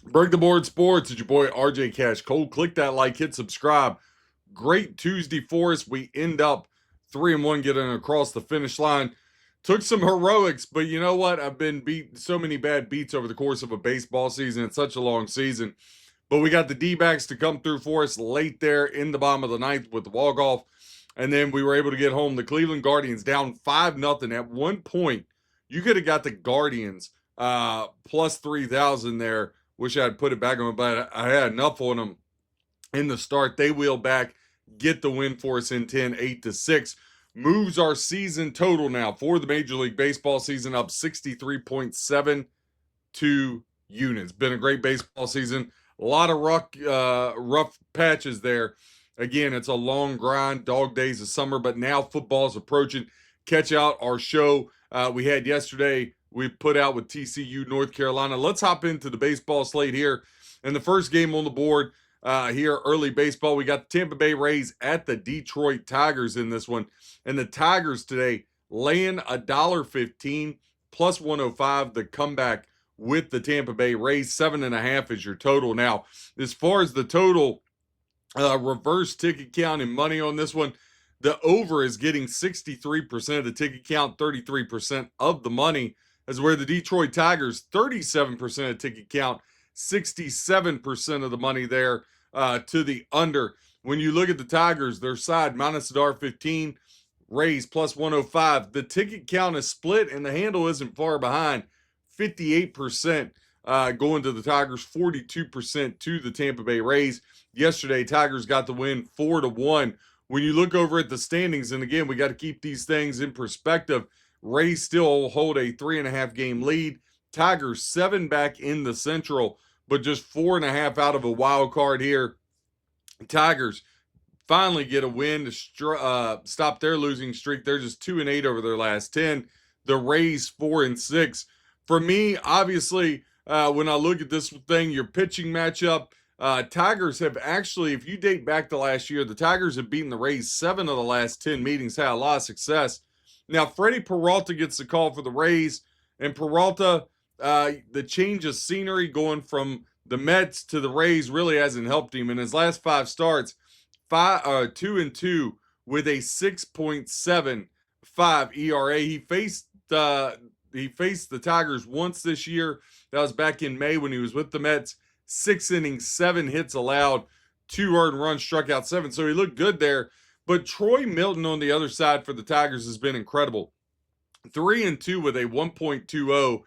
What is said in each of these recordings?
Break the Board Sports. It's your boy RJ Cash Cole. Click that like, hit subscribe. Great Tuesday for us. We end up 3-1 getting across the finish line. Took some heroics, but you know what? I've been beat so many bad beats over the course of a baseball season. It's such a long season. But we got the D-backs to come through for us late there in the bottom of the ninth with the walk-off. And then we were able to get home. The Cleveland Guardians down 5-0. At one point, you could have got the Guardians plus 3,000 there. Wish I had put it back on, but I had enough on them in the start. They wheel back, get the win for us in 10, 8-6. Moves our season total now for the Major League Baseball season up 63.72 units. Been a great baseball season. A lot of rough patches there. Again, it's a long grind, dog days of summer, but now football's approaching. Catch out our show we had yesterday. We put out with TCU, North Carolina. Let's hop into the baseball slate here. And the first game on the board here, early baseball, we got the Tampa Bay Rays at the Detroit Tigers in this one. And the Tigers today laying $1.15 plus 105. The comeback with the Tampa Bay Rays, 7.5 is your total. Now, as far as the total, reverse ticket count and money on this one, the over is getting 63% of the ticket count, 33% of the money, as where the Detroit Tigers, 37% of ticket count, 67% of the money there to the under. When you look at the Tigers, their side minus $1.15, Rays plus 105. The ticket count is split and the handle isn't far behind. 58% going to the Tigers, 42% to the Tampa Bay Rays. Yesterday, Tigers got the win 4-1. When you look over at the standings, and again, we got to keep these things in perspective, Rays still hold a 3.5 game lead. Tigers 7 back in the Central, but just 4.5 out of a wild card here. Tigers finally get a win to stop their losing streak. They're just 2-8 over their last 10. The Rays 4-6. For me, obviously, when I look at this thing, your pitching matchup, Tigers have actually, if you date back to last year, the Tigers have beaten the Rays 7 of the last 10 meetings, had a lot of success. Now, Freddie Peralta gets the call for the Rays, and Peralta, the change of scenery going from the Mets to the Rays really hasn't helped him. In his last 5 starts, 2-2 with a 6.75 ERA. He faced the Tigers once this year. That was back in May when he was with the Mets. 6 innings, 7 hits allowed, 2 earned runs, struck out 7. So he looked good there. But Troy Milton on the other side for the Tigers has been incredible. 3-2 with a 1.20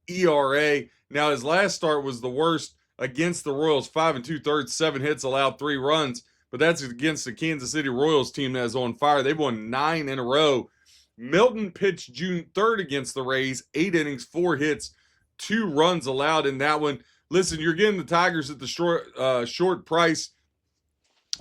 ERA. Now his last start was the worst against the Royals, 5 2/3, 7 hits, allowed 3 runs. But that's against the Kansas City Royals team that is on fire. They've won 9 in a row. Milton pitched June 3rd against the Rays, 8 innings, 4 hits, 2 runs allowed in that one. Listen, you're getting the Tigers at the short price.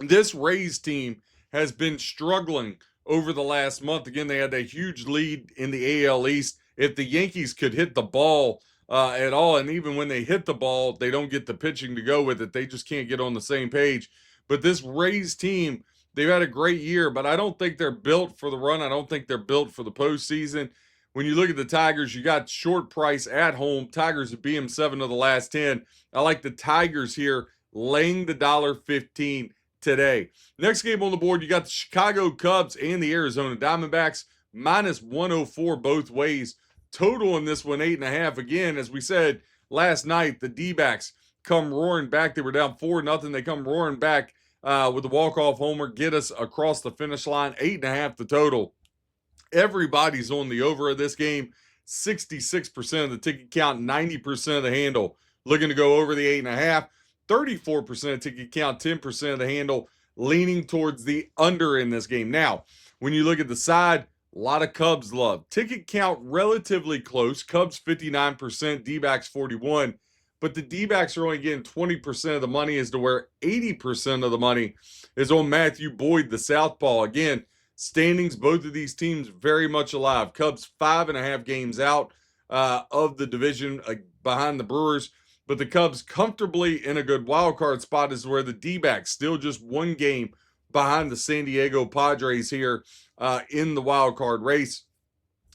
This Rays team has been struggling over the last month. Again, they had a huge lead in the AL East. If the Yankees could hit the ball at all, and even when they hit the ball, they don't get the pitching to go with it. They just can't get on the same page. But this Rays team, they've had a great year, but I don't think they're built for the run. I don't think they're built for the postseason. When you look at the Tigers, you got short price at home. Tigers have beat them 7 of the last 10. I like the Tigers here laying the $1.15 today. Next game on the board, you got the Chicago Cubs and the Arizona Diamondbacks, minus 104 both ways. Total in this one, 8.5. Again, as we said last night, the D-backs come roaring back. They were down 4-0. They come roaring back with the walk-off homer, get us across the finish line. 8.5 the total. Everybody's on the over of this game. 66% of the ticket count, 90% of the handle. Looking to go over the 8.5. 34% of ticket count, 10% of the handle. Leaning towards the under in this game. Now, when you look at the side, a lot of Cubs love. Ticket count relatively close. Cubs 59%, D-backs 41%. But the D-backs are only getting 20% of the money, as to where 80% of the money is on Matthew Boyd, the southpaw. Again, standings, both of these teams very much alive. Cubs 5.5 games out of the division behind the Brewers. But the Cubs comfortably in a good wild card spot, is where the D-backs still just 1 game behind the San Diego Padres here in the wild card race.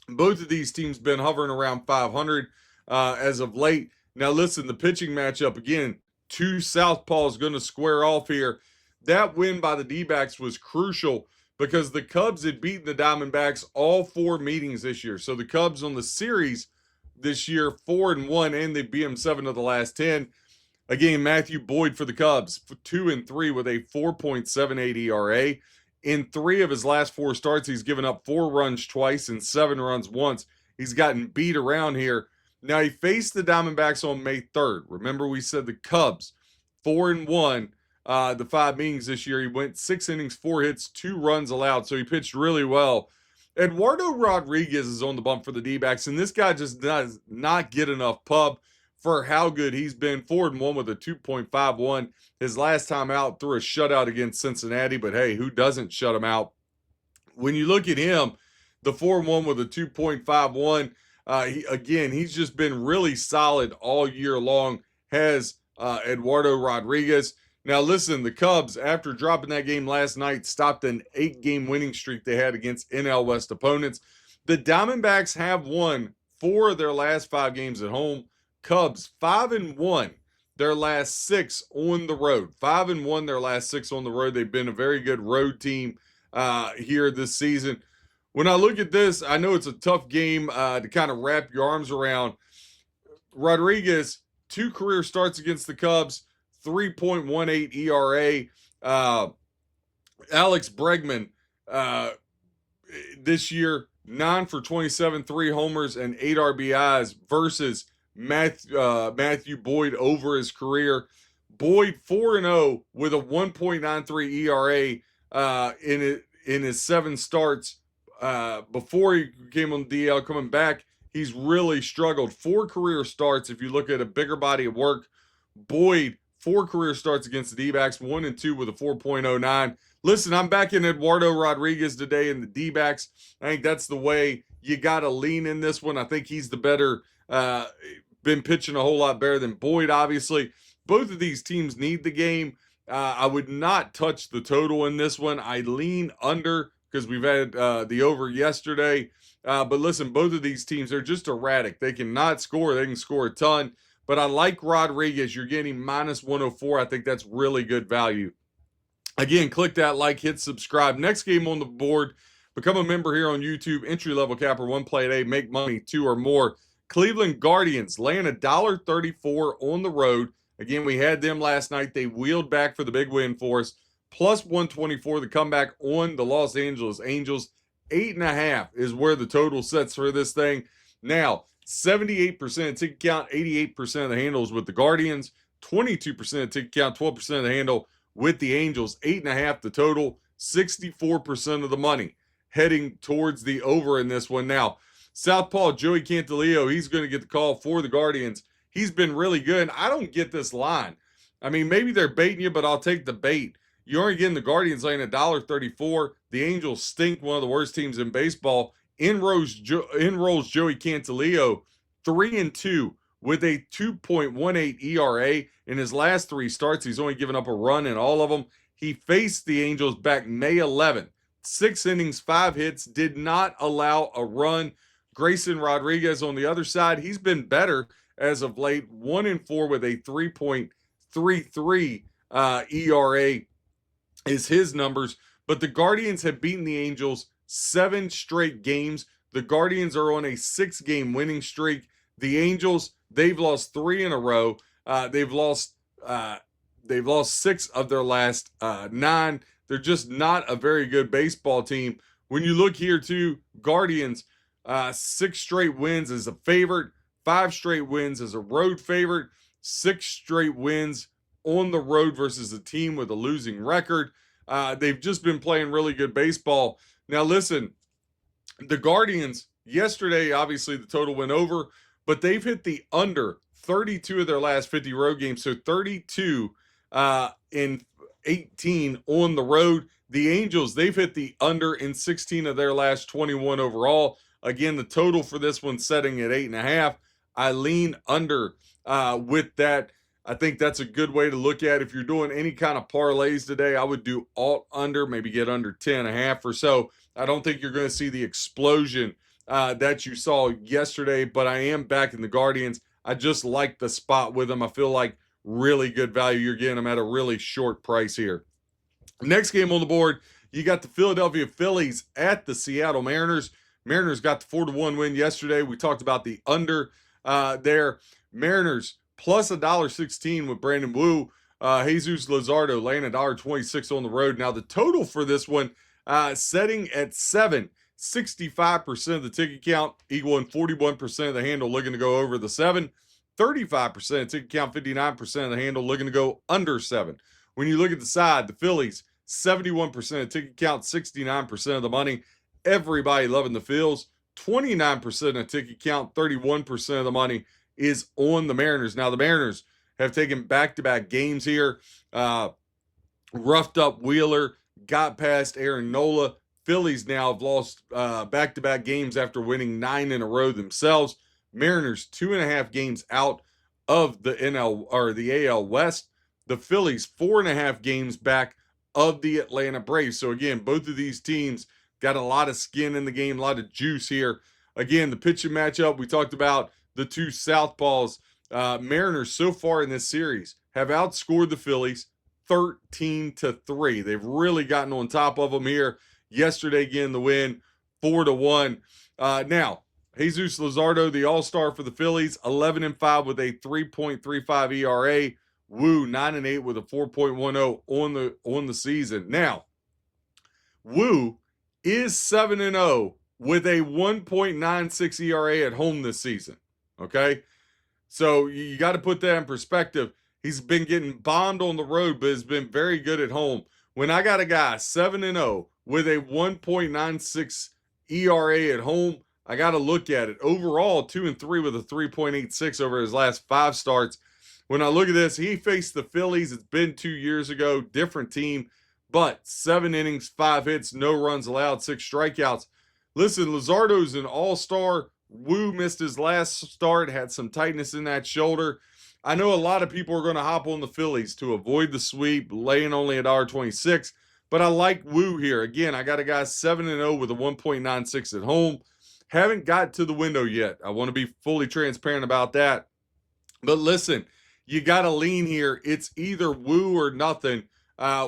Both of these teams been hovering around 500 as of late. Now, listen, the pitching matchup again, two southpaws going to square off here. That win by the D-backs was crucial because the Cubs had beaten the Diamondbacks all 4 meetings this year. So the Cubs on the series this year 4-1, and they beat them 7 of the last 10. Again, Matthew Boyd for the Cubs, 2-3 with a 4.78 ERA. In 3 of his last 4 starts, he's given up 4 runs twice and 7 runs once. He's gotten beat around here. Now, he faced the Diamondbacks on May 3rd. Remember, we said the Cubs, 4-1, the 5 meetings this year. He went 6 innings, 4 hits, 2 runs allowed, so he pitched really well. Eduardo Rodriguez is on the bump for the D-backs, and this guy just does not get enough pub for how good he's been. 4-1 with a 2.51. His last time out threw a shutout against Cincinnati, but hey, who doesn't shut him out? When you look at him, the 4-1 with a 2.51, he's just been really solid all year long, has Eduardo Rodriguez. Now, listen, the Cubs, after dropping that game last night, stopped an 8-game winning streak they had against NL West opponents. The Diamondbacks have won 4 of their last 5 games at home. Cubs, 5-1, their last 6 on the road. 5-1, their last 6 on the road. They've been a very good road team here this season. When I look at this, I know it's a tough game to kind of wrap your arms around. Rodriguez, 2 career starts against the Cubs, 3.18 ERA. Alex Bregman, this year, 9 for 27, 3 homers, and 8 RBIs versus Matthew Boyd over his career. Boyd 4-0 with a 1.93 ERA in his 7 starts. Before he came on the DL, coming back, he's really struggled. 4 career starts. If you look at a bigger body of work, Boyd, 4 career starts against the D-backs, 1-2 with a 4.09. Listen, I'm backing Eduardo Rodriguez today in the D-backs. I think that's the way you got to lean in this one. I think he's the better, been pitching a whole lot better than Boyd, obviously. Both of these teams need the game. I would not touch the total in this one. I lean under because we've had the over yesterday. But listen, both of these teams are just erratic. They cannot score. They can score a ton. But I like Rodriguez. You're getting minus 104. I think that's really good value. Again, click that like, hit subscribe. Next game on the board, become a member here on YouTube. Entry-level capper, 1 play a day, make money, 2 or more. Cleveland Guardians laying $1.34 on the road. Again, we had them last night. They wheeled back for the big win for us. Plus 124, the comeback on the Los Angeles Angels. 8.5 is where the total sets for this thing. Now, 78% ticket count, 88% of the handles with the Guardians, 22% ticket count, 12% of the handle with the Angels. 8.5 the total, 64% of the money heading towards the over in this one. Now, southpaw Joey Cantillo, he's going to get the call for the Guardians. He's been really good. I don't get this line. I mean, maybe they're baiting you, but I'll take the bait. You're only getting the Guardians laying $1.34. The Angels stink, one of the worst teams in baseball. In rolls Joey Cantillo, 3-2 with a 2.18 ERA. In his last 3 starts, he's only given up a run in all of them. He faced the Angels back May 11th. 6 innings, 5 hits, did not allow a run. Grayson Rodriguez on the other side, he's been better as of late. 1-4 with a 3.33 ERA is his numbers. But the Guardians have beaten the Angels 7 straight games. The Guardians are on a 6-game winning streak. The Angels, they've lost 3 in a row. They've lost 6 of their last 9. They're just not a very good baseball team. When you look here too, Guardians, 6 straight wins as a favorite, 5 straight wins as a road favorite, 6 straight wins on the road versus a team with a losing record. They've just been playing really good baseball. Now listen, the Guardians, yesterday, obviously the total went over, but they've hit the under 32 of their last 50 road games. So 32 in 18 on the road. The Angels, they've hit the under in 16 of their last 21 overall. Again, the total for this one setting at 8.5. I lean under with that. I think that's a good way to look at it. If you're doing any kind of parlays today, I would do alt under, maybe get under 10.5 or so. I don't think you're going to see the explosion that you saw yesterday, but I am back in the Guardians. I just like the spot with them. I feel like really good value. You're getting them at a really short price here. Next game on the board, you got the Philadelphia Phillies at the Seattle Mariners. Mariners got the 4-1 win yesterday. We talked about the under there. Mariners plus $1.16 with Brandon Wu. Jesus Luzardo laying $1.26 on the road. Now the total for this one setting at 7. 65% of the ticket count, equaling 41% of the handle looking to go over the 7. 35% ticket count, 59% of the handle looking to go under 7. When you look at the side, the Phillies, 71% of ticket count, 69% of the money. Everybody loving the Phils. 29% of ticket count, 31% of the money is on the Mariners. Now, the Mariners have taken back-to-back games here. Roughed up Wheeler, got past Aaron Nola. Phillies now have lost back-to-back games after winning 9 in a row themselves. Mariners 2.5 games out of the the AL West. The Phillies 4.5 games back of the Atlanta Braves. So again, both of these teams got a lot of skin in the game, a lot of juice here. Again, the pitching matchup, we talked about the two southpaws. Mariners so far in this series have outscored the Phillies 13-3. They've really gotten on top of them here. Yesterday, again, the win, 4-1. Now, Jesus Luzardo, the all-star for the Phillies, 11-5 with a 3.35 ERA. Wu, 9-8 with a 4.10 on the season. Now, Wu is 7-0 with a 1.96 ERA at home this season. Okay? So you got to put that in perspective. He's been getting bombed on the road, but has been very good at home. When I got a guy 7-0 with a 1.96 ERA at home, I got to look at it. Overall, 2-3 with a 3.86 over his last 5 starts. When I look at this, he faced the Phillies. It's been 2 years ago, different team, but 7 innings, 5 hits, no runs allowed, 6 strikeouts. Listen, Luzardo's an all-star. Wu missed his last start, had some tightness in that shoulder. I know a lot of people are going to hop on the Phillies to avoid the sweep, laying only $1.26, but I like Wu here. Again, I got a guy 7-0 with a 1.96 at home. Haven't got to the window yet. I want to be fully transparent about that. But listen, you got to lean here. It's either Wu or nothing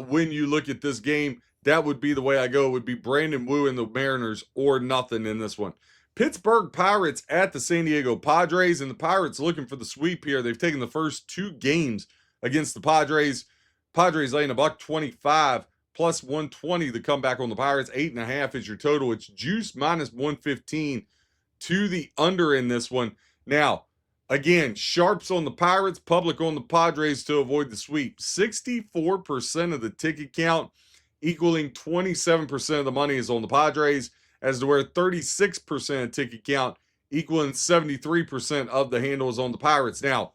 when you look at this game. That would be the way I go. It would be Brandon Wu and the Mariners or nothing in this one. Pittsburgh Pirates at the San Diego Padres, and the Pirates looking for the sweep here. They've taken the first 2 games against the Padres. Padres laying $1.25 plus 120 to come back on the Pirates. 8.5 is your total. It's juice minus 115 to the under in this one. Now, again, sharps on the Pirates, public on the Padres to avoid the sweep. 64% of the ticket count, equaling 27% of the money, is on the Padres, as to where 36% of ticket count, equaling 73% of the handle, is on the Pirates. Now,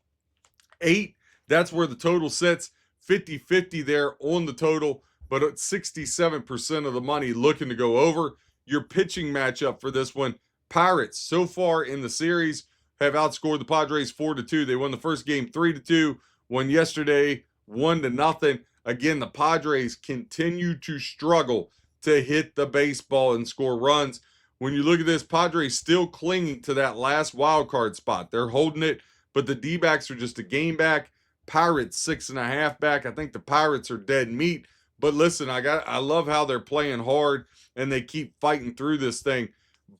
8, that's where the total sits. 50-50 there on the total, but at 67% of the money looking to go over. Your pitching matchup for this one, Pirates so far in the series have outscored the Padres 4-2. They won the first game 3-2, won yesterday 1-0. Again, the Padres continue to struggle to hit the baseball and score runs. When you look at this, Padres still clinging to that last wild card spot. They're holding it, but the D-backs are just a game back. Pirates 6.5 back. I think the Pirates are dead meat. But listen, I love how they're playing hard and they keep fighting through this thing.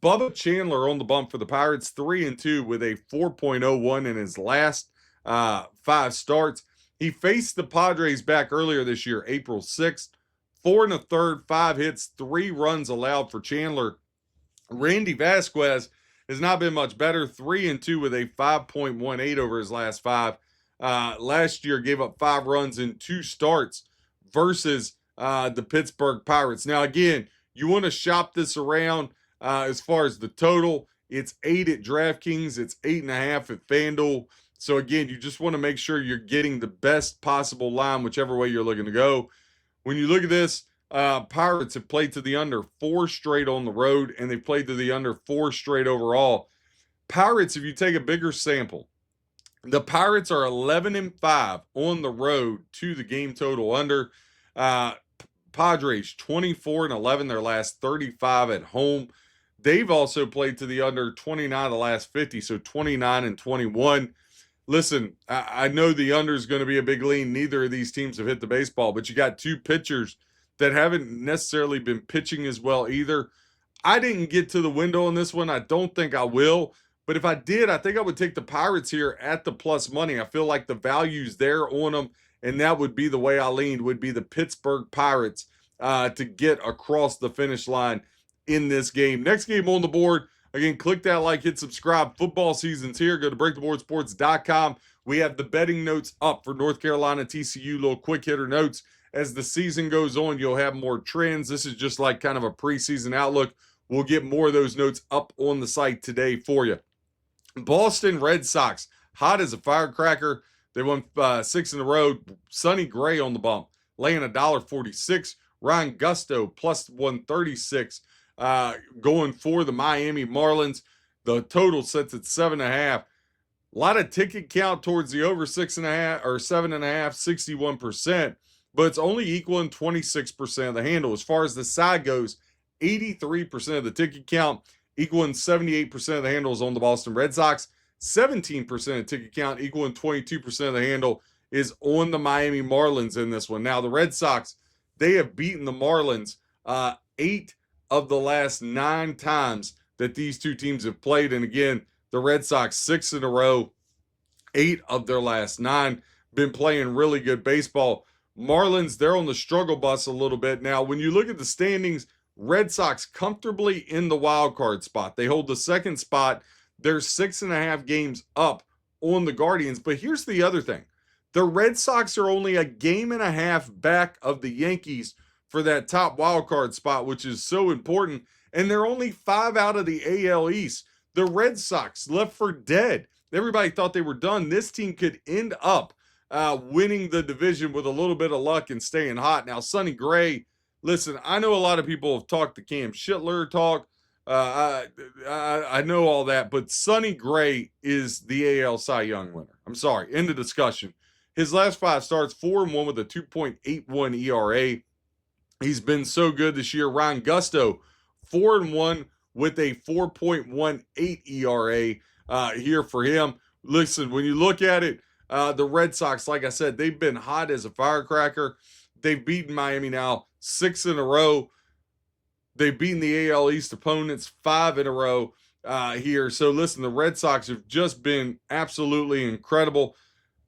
Bubba Chandler on the bump for the Pirates, 3-2 with a 4.01 in his last 5 starts. He faced the Padres back earlier this year, April 6th. 4 1/3, 5 hits, 3 runs allowed for Chandler. Randy Vasquez has not been much better, 3-2 with a 5.18 over his last 5. Last year gave up 5 runs in 2 starts versus the Pittsburgh Pirates. Now, again, you want to shop this around as far as the total. It's 8 at DraftKings. It's 8.5 at FanDuel. So, again, you just want to make sure you're getting the best possible line, whichever way you're looking to go. When you look at this, Pirates have played to the under 4 straight on the road, and they've played to the under 4 straight overall. Pirates, if you take a bigger sample, the Pirates are 11-5 on the road to the game total under. Padres 24-11, their last 35 at home. They've also played to the under 29 of the last 50, so 29-21. listen, I know the under is going to be a big lean. Neither of these teams have hit the baseball, but you got two pitchers that haven't necessarily been pitching as well either. I didn't get to the window on this one. I don't think I will. But if I did, I think I would take the Pirates here at the plus money. I feel like the value's there on them, and that would be the way I leaned, would be the Pittsburgh Pirates to get across the finish line in this game. Next game on the board, again, click that like, hit subscribe. Football season's here. Go to breaktheboardsports.com. We have the betting notes up for North Carolina, TCU, little quick hitter notes. As the season goes on, you'll have more trends. This is just like kind of a preseason outlook. We'll get more of those notes up on the site today for you. Boston Red Sox, hot as a firecracker. They won 6 in a row. Sonny Gray on the bump, laying $1.46. Ryan Gusto plus 136, going for the Miami Marlins. The total sets at 7.5. A lot of ticket count towards the over 6.5 or 7.5, 61%, but it's only equaling 26% of the handle. As far as the side goes, 83% of the ticket count, equaling 78% of the handles on the Boston Red Sox. 17% of ticket count, equaling 22% of the handle, is on the Miami Marlins in this one. Now, the Red Sox, they have beaten the Marlins 8 of the last 9 times that these two teams have played. And again, the Red Sox 6 in a row, 8 of their last 9, been playing really good baseball. Marlins, they're on the struggle bus a little bit. Now, when you look at the standings, Red Sox comfortably in the wild card spot. They hold the second spot. They're 6.5 games up on the Guardians. But here's the other thing. The Red Sox are only a game and a half back of the Yankees for that top wild card spot, which is so important. And they're only 5 out of the AL East. The Red Sox left for dead. Everybody thought they were done. This team could end up winning the division with a little bit of luck and staying hot. Now, Sonny Gray, listen, I know a lot of people have talked the Cam Schittler talk. I know all that, but Sonny Gray is the AL Cy Young winner. I'm sorry, end of discussion. His last 5 starts, 4-1 with a 2.81 ERA. He's been so good this year. Ryan Gusto, 4-1 with a 4.18 ERA here for him. Listen, when you look at it, the Red Sox, like I said, they've been hot as a firecracker. They've beaten Miami now 6 in a row. They've beaten the AL East opponents 5 in a row here. So listen, the Red Sox have just been absolutely incredible.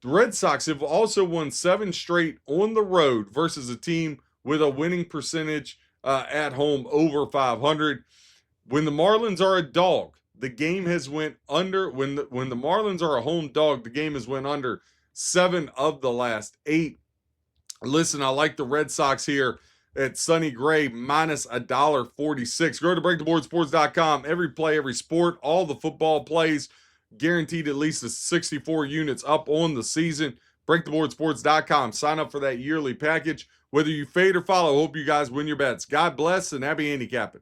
The Red Sox have also won 7 straight on the road versus a team with a winning percentage at home over 500. When the Marlins are a dog, the game has went under. When the Marlins are a home dog, the game has went under 7 of the last 8. Listen, I like the Red Sox here at Sonny Gray minus $1.46. Go to breaktheboardsports.com. Every play, every sport, all the football plays, guaranteed at least 64 units up on the season. Breaktheboardsports.com. Sign up for that yearly package. Whether you fade or follow, hope you guys win your bets. God bless and happy handicapping.